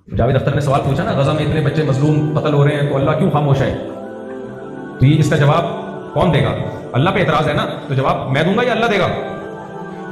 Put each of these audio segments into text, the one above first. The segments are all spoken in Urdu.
جاوید اختر نے سوال پوچھا نا، غزہ میں اتنے بچے مظلوم قتل ہو رہے ہیں تو اللہ کیوں خاموش ہے؟ تو یہ اس کا جواب کون دے گا؟ اللہ پہ اعتراض ہے نا، تو جواب میں دوں گا یا اللہ دے گا؟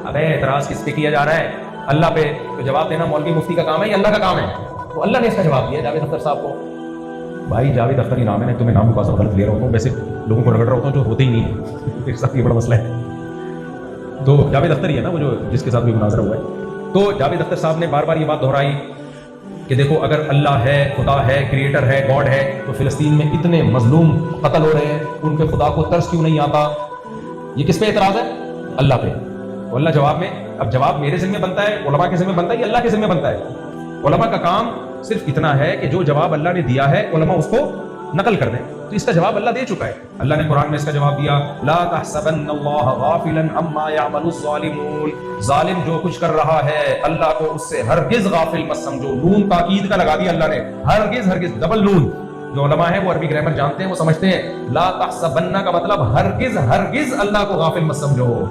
ابے اعتراض کس پہ کیا جا رہا ہے؟ اللہ پہ. تو جواب دینا مولوی مفتی کا کام ہے یا اللہ کا کام ہے؟ تو اللہ نے اس کا جواب دیا جاوید اختر صاحب کو. بھائی جاوید اختر ہی نام ہے، تمہیں نام کو غلط لے رہا ہوتا ہوں، ویسے لوگوں کو رگڑ رہا ہوتا ہوں جو ہوتے ہی نہیں ہے. میرے ساتھ یہ بڑا مسئلہ ہے. تو جاوید اختر ہی ہے نا وہ جو جس کے ساتھ بھی مناظرہ ہوا ہے. تو جاوید اختر صاحب نے بار بار یہ بات دہرائی کہ دیکھو اگر اللہ ہے، خدا ہے، کریٹر ہے، گاڈ ہے، تو فلسطین میں اتنے مظلوم قتل ہو رہے ہیں، ان کے خدا کو ترس کیوں نہیں آتا؟ یہ کس پہ اعتراض ہے؟ اللہ پہ. تو اللہ جواب میں، اب جواب میرے ذمہ بنتا ہے، علماء کے ذمہ بنتا ہے، یہ اللہ کے ذمہ بنتا ہے. علماء کا کام صرف اتنا ہے کہ جو جواب اللہ نے دیا ہے علماء اس کو نقل کر دیں. تو اس کا جواب اللہ دے چکا ہے. اللہ نے قرآن میں اس کا جواب دیا، لا تحسبن اللہ غافلا عما يعمل الظالمون. ظالم جو کچھ کر رہا ہے اللہ کو اس سے ہرگز غافل مت سمجھو. نون تاکید کا لگا دیا اللہ نے، ہرگز ہرگز، ڈبل نون. جو علماء ہیں وہ عربی گرامر جانتے ہیں، وہ سمجھتے ہیں لا تحسبن کا مطلب ہرگز ہرگز اللہ کو غافل مت سمجھو.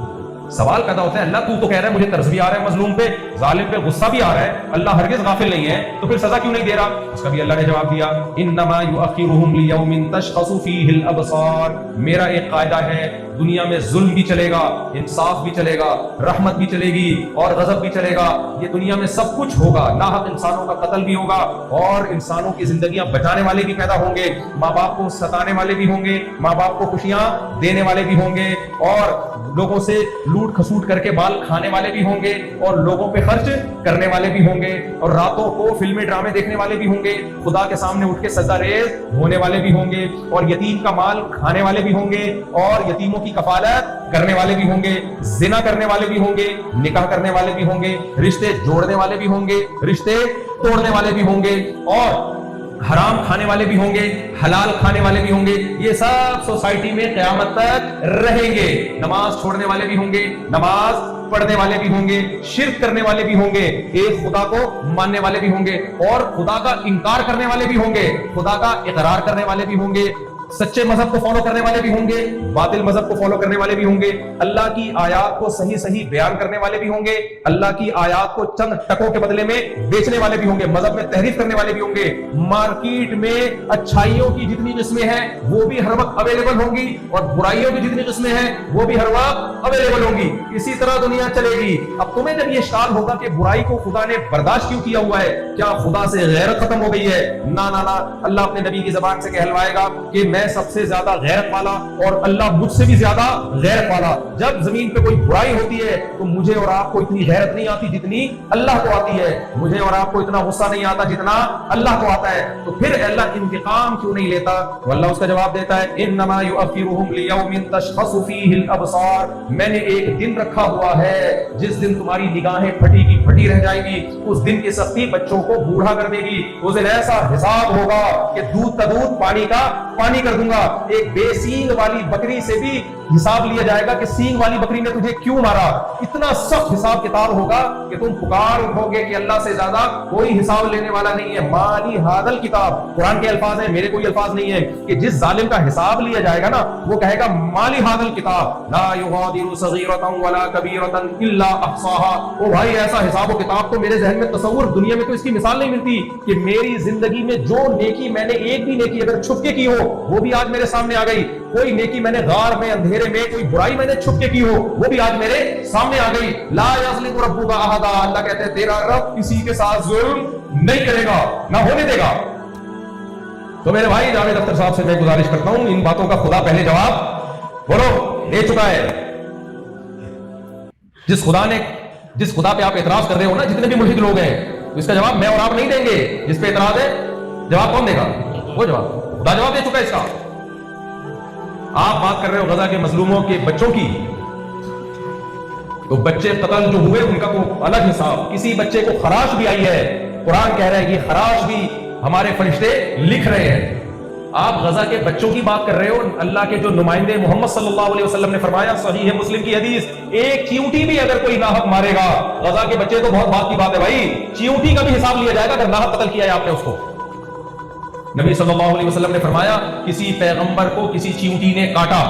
سوال پیدا ہوتا ہے اللہ تو کہہ رہا ہے مجھے ترس بھی آ رہا ہے مظلوم پہ، ظالم پہ غصہ بھی آ رہا ہے، اللہ ہرگز غافل نہیں ہے، تو پھر سزا کیوں نہیں دے رہا؟ اس کا بھی اللہ نے جواب دیا، انما یؤخرهم لیوم تشخص فیہ الابصار. میرا ایک قاعدہ ہے، دنیا میں ظلم بھی چلے گا، انصاف بھی چلے گا، رحمت بھی چلے گی اور غضب بھی چلے گا. یہ دنیا میں سب کچھ ہوگا. ناحق انسانوں کا قتل بھی ہوگا اور انسانوں کی زندگیاں بچانے والے بھی پیدا ہوں گے، ماں باپ کو ستانے والے بھی ہوں گے، ماں باپ کو خوشیاں دینے والے بھی ہوں گے، اور لوگوں سے لوٹ کھسوٹ کر کے بال کھانے والے بھی ہوں گے، اور لوگوں پہ خرچ کرنے والے بھی ہوں گے، اور راتوں کو فلمیں ڈرامے دیکھنے والے بھی ہوں گے، خدا کے سامنے اٹھ کے سجدہ ریز ہونے والے بھی ہوں گے، اور یتیم کا مال کھانے والے بھی ہوں گے، اور یتیموں کی کفالت کرنے والے بھی ہوں گے، زنا کرنے والے بھی ہوں گے، نکاح کرنے والے بھی ہوں گے، رشتے جوڑنے والے بھی ہوں گے، رشتے توڑنے والے بھی ہوں گے، اور حرام کھانے والے بھی ہوں گے، حلال کھانے والے بھی ہوں گے. یہ سب سوسائٹی میں قیامت تک رہیں گے. نماز چھوڑنے والے بھی ہوں گے، نماز پڑھنے والے بھی ہوں گے، شرک کرنے والے بھی ہوں گے، ایک خدا کو ماننے والے بھی ہوں گے، اور خدا کا انکار کرنے والے بھی ہوں گے، خدا کا اقرار کرنے والے بھی ہوں گے، سچے مذہب کو فالو کرنے والے بھی ہوں گے، باطل مذہب کو فالو کرنے والے بھی ہوں گے، اللہ کی آیات کو صحیح صحیح بیان کرنے والے بھی ہوں گے، اللہ کی آیات کو چند ٹکوں کے بدلے میں بیچنے والے بھی ہوں گے، مذہب میں تحریف کرنے والے بھی ہوں گے. مارکیٹ میں اچھائیوں کی جتنی قسمیں ہیں وہ بھی ہر وقت اویلیبل ہوں گی، اور برائیوں کی جتنی قسمیں ہیں وہ بھی ہر وقت اویلیبل ہوں گی. اسی طرح دنیا چلے گی. اب تمہیں جب یہ اشکال ہوگا کہ برائی کو خدا نے برداشت کیوں کیا ہوا ہے، کیا خدا سے غیرت ختم ہو گئی ہے؟ نہ نہ نہ، اللہ اپنے نبی کی زبان سے کہلوائے گا کہ میں سب سے زیادہ غیرت والا اور اللہ مجھ سے بھی زیادہ غیرت والا. جب زمین پہ کوئی برائی ہوتی ہے تو مجھے اور آپ کو اتنی غیرت نہیں آتی جتنی اللہ کو آتی ہے، مجھے اور آپ کو اتنا غصہ نہیں آتا جتنا اللہ کو آتا ہے. تو پھر اللہ انتقام کیوں نہیں لیتا؟ تو اللہ اس کا جواب دیتا ہے، انما یؤخرهم لیوم تشخص فیہ الابصار. میں نے ایک دن رکھا ہوا ہے جس دن تمہاری نگاہیں پھٹی کی پھٹی رہ جائیں گی. اس دن کی سختی بچوں کو بوڑھا کر دے گی. اس دن ایسا حساب ہوگا کہ دودھ کا دودھ، پانی کا پانی کر دوں گا. ایک بے سینگ والی بکری سے بھی حساب لیا جائے گا کہ سینگ والی بکری نے تجھے کیوں مارا. اتنا سخت حساب کتاب ہوگا کہ تم پکار اٹھو گے کہ اللہ سے زیادہ کوئی حساب لینے والا نہیں ہے. مالی ھذا الکتاب، قرآن کے الفاظ ہیں، میرے کوئی الفاظ نہیں ہے، کہ جس ظالم کا حساب لیا جائے گا نا وہ کہے گا مالی ھذا الکتاب لا یغادر صغیرۃ ولا کبیرۃ الا احصاها. او بھائی ایسا حساب و کتاب تو میرے ذہن میں تصور، دنیا میں تو اس کی مثال نہیں ملتی کہ میری زندگی میں جو نیکی میں نے ایک بھی نیکی اگر چھپ کے کی ہو وہ بھی آج میرے سامنے آ گئی. کوئی نیکی میں نے غار میں اندھیرے میں، کوئی برائی میں نے چھپ کے کی ہو وہ بھی آج میرے سامنے آ گئی. لا یظلم ربک احدا، اللہ کہتے ہیں تیرا رب کسی کے ساتھ ظلم نہیں کرے گا، نہ ہونے دے گا. تو میرے بھائی جاوید اختر صاحب سے میں گزارش کرتا ہوں، ان باتوں کا خدا پہلے جواب بولو دے چکا ہے. جس خدا پہ آپ اعتراض کر رہے ہو نا، جتنے بھی ملحد لوگ ہیں، اس کا جواب میں اور آپ نہیں دیں گے. جس پہ اعتراض ہے جواب کون دے گا؟ وہ جواب خدا جواب دے چکا ہے اس کا. آپ بات کر رہے ہو غزہ کے مظلوموں کے بچوں کی، تو بچے قتل جو ہوئے ان کا تو الگ حساب. کسی بچے کو خراش بھی آئی ہے، قرآن کہہ رہا ہے کہ خراش بھی ہمارے فرشتے لکھ رہے ہیں. آپ غزہ کے بچوں کی بات کر رہے ہو. اللہ کے جو نمائندے محمد صلی اللہ علیہ وسلم نے فرمایا، صحیح ہے مسلم کی حدیث، ایک چیونٹی بھی اگر کوئی ناحق مارے گا، غزہ کے بچے تو بہت بات کی بات ہے بھائی، چیونٹی کا بھی حساب لیا جائے گا اگر ناحق قتل کیا ہے آپ نے اس کو. نبی صلی اللہ علیہ وسلم نے فرمایا کسی پیغمبر کو کسی چیونٹی نے کاٹا،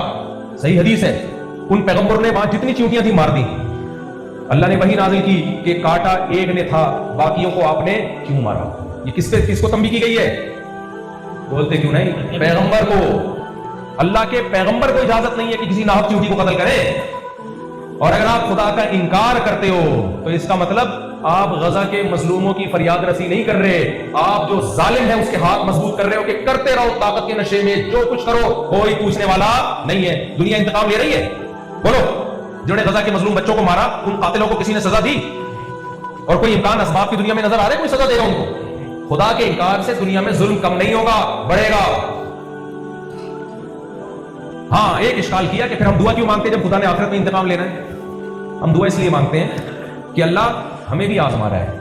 صحیح حدیث ہے، ان پیغمبر نے وہاں جتنی چیونٹیاں تھیں مار دی. اللہ نے وحی نازل کی کہ کاٹا ایک نے تھا، باقیوں کو آپ نے کیوں مارا. یہ کس کو تنبیہ کی گئی ہے؟ بولتے کیوں نہیں؟ پیغمبر کو. اللہ کے پیغمبر کو اجازت نہیں ہے کہ کسی ناحق چیوٹی کو قتل کرے. اور اگر آپ خدا کا انکار کرتے ہو تو اس کا مطلب آپ غزہ کے مظلوموں کی فریاد رسی نہیں کر رہے, آپ جو ظالم ہے اس کے ہاتھ مضبوط کر رہے ہو کہ کرتے رہو طاقت کے نشے میں, جو کچھ کرو کوئی پوچھنے والا نہیں ہے. دنیا انتقام لے رہی ہے؟ بولو, جنہوں نے غزہ کے مظلوم بچوں کو مارا ان قاتلوں کو کسی نے سزا دی؟ اور کوئی امکان اسباب کی دنیا میں نظر آ رہا ہے کوئی سزا دے گا ان کو؟ خدا کے انکار سے دنیا میں ظلم کم نہیں ہوگا, بڑھے گا. ہاں ایک اشکال کیا کہ پھر ہم دعا کیوں مانگتے ہیں جب خدا نے آخرت میں انتقام لینا ہے؟ ہم دعا اس لیے مانگتے ہیں کہ اللہ ہمیں بھی آزما رہا ہے,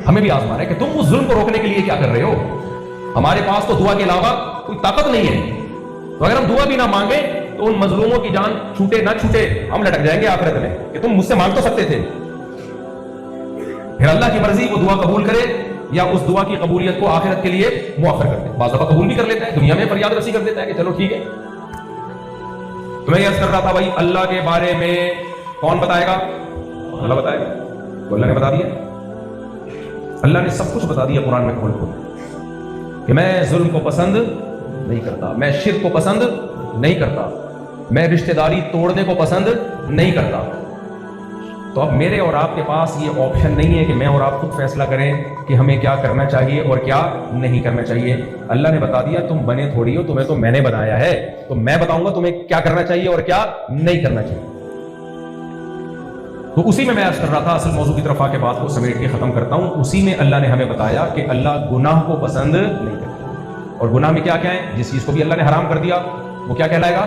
ہمیں بھی آزما رہا ہے کہ تم اس ظلم کو روکنے کے لیے کیا کر رہے ہو. ہمارے پاس تو دعا کے علاوہ کوئی طاقت نہیں ہے, تو اگر ہم دعا بھی نہ مانگیں تو ان مظلوموں کی جان چھوٹے نہ چھوٹے ہم لٹک جائیں گے آخرت میں کہ تم مجھ سے مانگ تو سکتے تھے. پھر اللہ کی مرضی وہ دعا قبول کرے یا اس دعا کی قبولیت کو آخرت کے لیے مؤخر کر دے. بعض دفعہ قبول بھی کر لیتا ہے, دنیا میں فریاد رسی کر دیتا ہے کہ چلو ٹھیک ہے. تو میں یہ عرض کر رہا تھا بھائی, اللہ کے بارے میں کون بتائے گا؟ اللہ بتائے گا. تو اللہ نے بتا دیا, اللہ نے سب کچھ بتا دیا قرآن میں کھول کھول کہ میں ظلم کو پسند نہیں کرتا, میں شرک کو پسند نہیں کرتا, میں رشتہ داری توڑنے کو پسند نہیں کرتا. تو اب میرے اور آپ کے پاس یہ آپشن نہیں ہے کہ میں اور آپ خود فیصلہ کریں کہ ہمیں کیا کرنا چاہیے اور کیا نہیں کرنا چاہیے. اللہ نے بتا دیا, تم بنے تھوڑی ہو, تمہیں تو میں نے بنایا ہے, تو میں بتاؤں گا تمہیں کیا کرنا چاہیے اور کیا نہیں کرنا چاہیے. تو اسی میں عرض کر رہا تھا, اصل موضوع کی طرف آ کے بات کو سمیٹ کے ختم کرتا ہوں. اسی میں اللہ نے ہمیں بتایا کہ اللہ گناہ کو پسند نہیں کرتا. اور گناہ میں کیا کیا ہے؟ جس چیز کو بھی اللہ نے حرام کر دیا وہ کیا کہلائے گا؟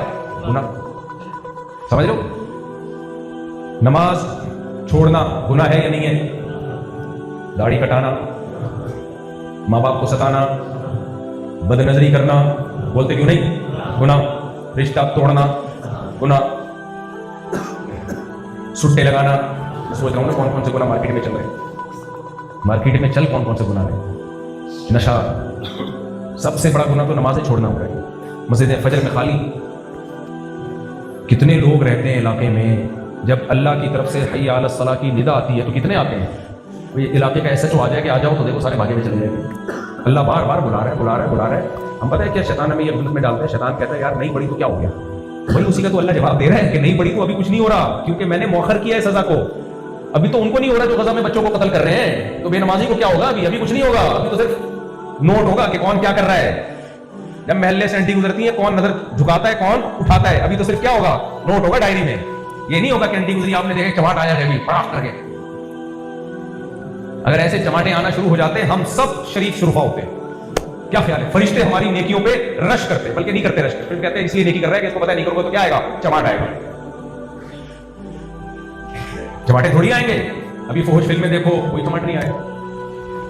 گناہ. سمجھ لو, نماز چھوڑنا گناہ ہے یا نہیں ہے؟ داڑھی کٹانا, ماں باپ کو ستانا, بد نظری کرنا, بولتے کیوں نہیں گناہ. رشتہ توڑنا گناہ. سٹے لگانا. میں سوچ رہا ہوں نا کون کون سے گناہ مارکیٹ میں چل رہے ہیں, مارکیٹ میں چل کون کون سے گناہ ہیں. نشہ, سب سے بڑا گناہ تو نمازیں چھوڑنا ہو رہا ہے. مسجد فجر میں خالی, کتنے لوگ رہتے ہیں علاقے میں, جب اللہ کی طرف سے حی علی الصلاۃ کی ندا آتی ہے تو کتنے آتے ہیں. یہ علاقے کا ایسا آ جائے کہ آ جاؤ تو دیکھو سارے بھاگے میں چلے جائیں گے. اللہ بار بار بلا رہا ہے, بلا رہا ہے, بلا رہا ہے. ہم پتہ ہے کیا شیطان ہمیں یہ غلط میں ڈالتا ہے. شیطان کہتا ہے یار نہیں پڑھی تو کیا ہو گیا, وہی اسی کا تو اللہ جواب دے رہا ہے کہ نہیں پڑھی تو ابھی کچھ نہیں ہو رہا, کیونکہ میں نے مؤخر کیا ہے سزا کو. ابھی تو ان کو نہیں ہو رہا جو غزہ میں بچوں کو قتل کر رہے ہیں, تو بے نمازی کو کیا ہوگا؟ ابھی کچھ نہیں ہوگا, ابھی تو صرف نوٹ ہوگا کہ کون کیا کر رہا ہے. جب محلے سے انٹی گزرتی ہے کون نظر جھکاتا ہے کون اٹھاتا ہے, ابھی تو صرف کیا ہوگا؟ نوٹ ہوگا ڈائری میں. یہ نہیں ہوگا کہ انٹی گزری آپ نے دیکھا چماٹ آیا ہے ابھی پڑاخ کر کے. اگر ایسے چماٹے آنا شروع ہو جاتے ہم سب شریف شرفا ہوتے. کیا خیال ہے؟ فرشتے ہماری نیکیوں پہ رش کرتے, بلکہ نہیں کرتے رش, پھر کہتے ہیں اس لیے نیکی کر رہا ہے کہ اس کو پتہ نہیں کرو گے تو کیا آئے گا؟ چماٹ آئے گا. چماٹے تھوڑی آئیں گے. ابھی فوج فلم میں دیکھو کوئی چماٹ نہیں آئے.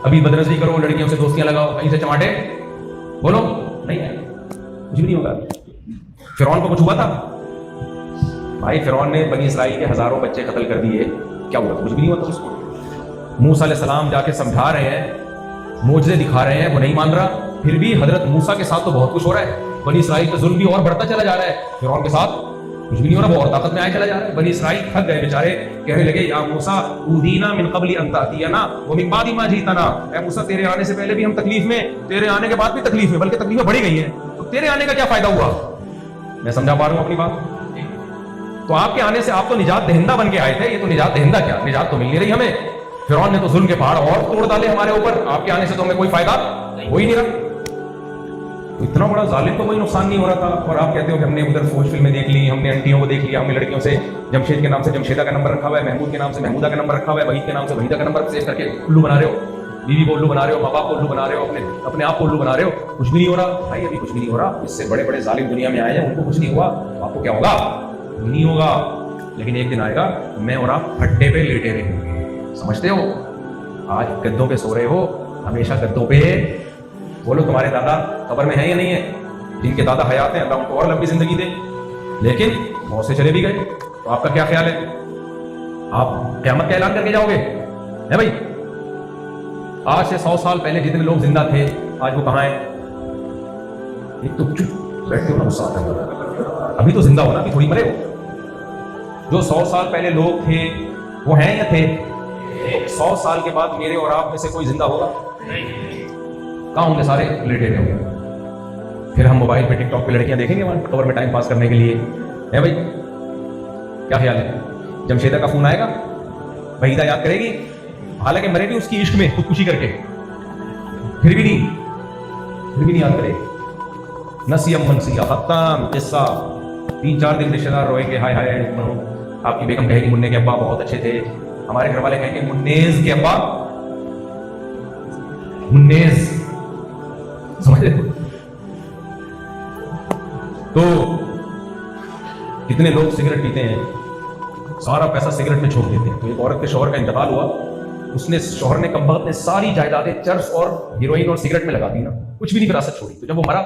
ابھی بدنظری کرو, لڑکیوں سے دوستیاں لگاؤ, کہیں سے چماٹے بولو نہیں آئے, کچھ بھی نہیں ہوگا. فرعون کو کچھ ہوا تھا بھائی؟ فرعون نے بنی اسرائیل کے ہزاروں بچے قتل کر دیے, کیا ہوا؟ کچھ بھی نہیں ہوتا اس کو. موسیٰ علیہ السلام جا کے سمجھا رہے ہیں, معجزے دکھا رہے ہیں, وہ نہیں مان رہا. پھر بھی حضرت موسیٰ کے ساتھ تو بہت کچھ ہو رہا ہے. بنی اسرائیل کا ظلم بھی اور بڑھتا چلا جا رہا ہے. فرعون کے ساتھ کچھ بھی نہیں ہو رہا, وہ اور طاقت میں آئے چلا جا رہا ہے. بنی اسرائیل تھک گئے بیچارے, کہنے لگے یا موسیٰ اوذینا من قبل ان تأتینا ومن بعد ما جئتنا. اے موسیٰ تیرے آنے سے پہلے بھی ہم تکلیف میں, تیرے آنے کے بعد بھی تکلیف میں, بلکہ تکلیفیں بڑھی گئی ہیں, تو تیرے آنے کا کیا فائدہ ہوا؟ میں سمجھا پا رہا ہوں اپنی بات. تو آپ کے آنے سے آپ تو نجات دہندہ بن کے آئے تھے, یہ تو نجات دہندہ کیا, نجات تو مل نہیں رہی ہمیں. فرعون نے تو ظلم کے پہاڑ اور توڑ ڈالے ہمارے اوپر, آپ کے آنے سے تو ہمیں کوئی فائدہ ہو ہی نہیں رہا. اتنا بڑا ظالم تو کوئی نقصان نہیں ہو رہا تھا. اور آپ کہتے ہو کہ ہم نے ادھر فوج فلمیں دیکھ لی, ہم نے انٹیوں کو دیکھ لیا, ہم نے لڑکیوں سے جمشید کے نام سے جمشیدہ کا نمبر رکھا ہوا ہے, محمود کے نام سے محمودہ کا نمبر رکھا ہوا ہے, وحید کے نام سے وحیدہ کا نمبر سیو کر کے الو بنا رہے ہو, بیوی کو الو بنا رہے ہو, ماں باپ کو الو بنا رہے ہو, اپنے آپ کو الو بنا رہے ہو. کچھ بھی نہیں ہو رہا بھائی, ابھی کچھ بھی نہیں ہو رہا. اس سے بڑے بڑے ظالم دنیا میں آئے ہیں, ان کو کچھ نہیں ہوا, آپ کو کیا ہوگا؟ نہیں ہوگا. لیکن ایک دن آئے گا میں اور آپ ہڈے پہ لیٹے رہیں گے. سمجھتے ہو؟ آج گدوں پہ سو رہے ہو, ہمیشہ گدوں پہ. بولو تمہارے دادا قبر میں ہیں یا نہیں ہے؟ جن کے دادا حیات ہیں اللہ ان کو اور لمبی زندگی دے, لیکن موت سے چلے بھی گئے. تو آپ کا کیا خیال ہے؟ آپ قیامت کا اعلان کر کے جاؤ گے؟ ہے بھائی, آج سے 100 سال پہلے جتنے لوگ زندہ تھے آج وہ کہاں ہیں؟ ایک تو چپ بیٹھتے ہو نا, غصہ آتا ہے. ابھی تو زندہ ہونا, ابھی تھوڑی مرے ہو. جو 100 سال پہلے لوگ تھے وہ ہیں یا تھے؟ 100 سال کے بعد میرے اور آپ میں سے کوئی زندہ ہوگا؟ کہاں ہوں گے؟ سارے لیٹے ہوئے ہوں گے. پھر ہم موبائل پہ ٹک ٹاک پہ لڑکیاں دیکھیں گے وہاں کور میں ٹائم پاس کرنے کے لیے. ہے بھائی کیا خیال ہے؟ جمشیدہ کا فون آئے گا، وحیدہ یاد کرے گی، حالانکہ مرے بھی اس کی عشق میں خودکشی کر کے، پھر بھی نہیں یاد کرے. نسیم منسیہ ختم قصہ. 3-4 دن رشتہ دار روئیں گے، ہائے ہائے مرو. آپ کی بیگم کہے گی منع کے ابا بہت اچھے تھے. ہمارے گھر والے کہیں گے منیز کے ابا، منیز. سمجھ رہے؟ تو کتنے لوگ سگریٹ پیتے ہیں، سارا پیسہ سگریٹ میں چھوڑ دیتے ہیں. تو ایک عورت کے شوہر کا انتقال ہوا، شوہر نے کم وقت نے ساری جائیدادیں چرس اور ہیروئن اور سگریٹ میں لگا دی نا، کچھ بھی نہیں وراثت چھوڑی. تو جب وہ مرا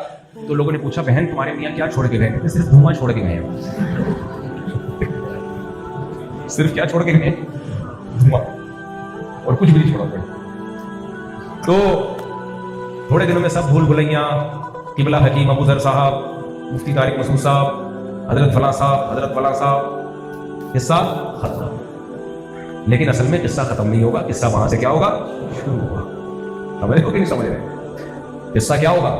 تو لوگوں نے پوچھا بہن تمہارے میاں کیا چھوڑ کے گئے؟ کہتے صرف دھواں چھوڑ کے گئے ہیں. صرف کیا چھوڑ کے گئے؟ دھواں، اور کچھ بھی نہیں چھوڑا پڑا. تو تھوڑے دنوں میں سب بھول بھلیاں، قبلہ حکیم ابو ذر صاحب، مفتی طارق مسعود صاحب، حضرت فلاں صاحب، قصہ ختم. لیکن اصل میں قصہ ختم نہیں ہوگا. قصہ وہاں سے کیا ہوگا؟ شروع ہوگا. سمجھ رہے ہو کہ نہیں سمجھ رہے؟ قصہ کیا ہوگا؟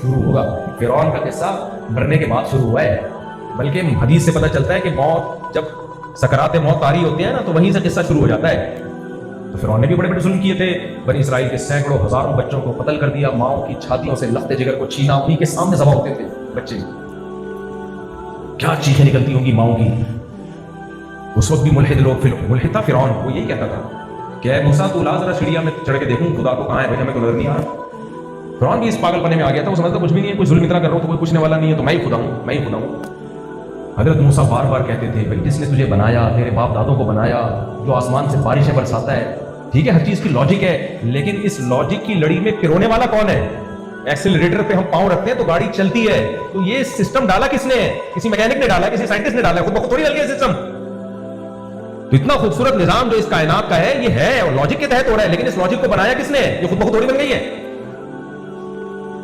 شروع ہوگا. فرعون کا قصہ مرنے کے بعد شروع ہوا ہے، بلکہ حدیث سے پتہ چلتا ہے کہ موت جب سکرات موت طاری ہوتے ہیں نا تو وہیں سے قصہ شروع ہو جاتا ہے. تو فرعون نے بھی بڑے بڑے ظلم کیے تھے. بنی اسرائیل کے سینکڑوں ہزاروں بچوں کو قتل کر دیا، ماؤں کی چھاتیوں سے لخت جگر کو چھینا، انہیں کے سامنے ذبح ہوتے تھے بچے. کیا چیخیں نکلتی ہوں گی ماؤں کی. اس وقت بھی ملحد لوگ، ملحد تھا فرعون، وہ یہی کہتا تھا کہ اے موسیٰ تو لا ذرا سیڑھیاں میں چڑھ کے دیکھوں خدا کو کہاں ہے، بھائی ہمیں تو نظر نہیں آ رہا. فرعون بھی اس پاگل پنے میں آ گیا تھا. وہ سمجھتا کچھ بھی نہیں ہے، کوئی ظلم اتنا کر رہا ہوں تو کوئی پوچھنے والا نہیں ہے، تو میں ہی خدا ہوں. حضرت موسیٰ بار بار کہتے تھے بھائی جس نے تجھے بنایا، تیرے باپ دادوں کو بنایا، جو آسمان سے بارشیں برساتا ہے، ٹھیک ہے ہر چیز کی لاجک ہے، لیکن اس لاجک کی لڑی میں پرونے والا کون ہے؟ ایکسیلریٹر پہ ہم پاؤں رکھتے ہیں تو گاڑی چلتی ہے. تو یہ سسٹم ڈالا کس نے؟ کسی میکینک نے ڈالا، کسی سائنٹسٹ نے ڈالا، خود بخود تھوڑی ڈل گیا سسٹم. تو اتنا خوبصورت نظام جو اس کائنات کا ہے یہ ہے اور لاجک کے تحت ہو رہا ہے، لیکن اس لاجک کو بنایا کس نے؟ یہ خود بخود تھوڑی بن گئی ہے.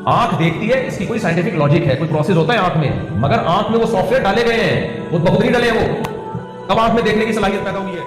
آنکھ دیکھتی ہے، اس کی کوئی سائنٹیفک لاجک ہے، کوئی پروسیس ہوتا ہے آنکھ میں، مگر آنکھ میں وہ سافٹ ویئر ڈالے گئے ہیں، خود بخود نہیں ڈلے ہیں. وہ کب آنکھ میں دیکھنے کی صلاحیت پیدا ہوئی ہے؟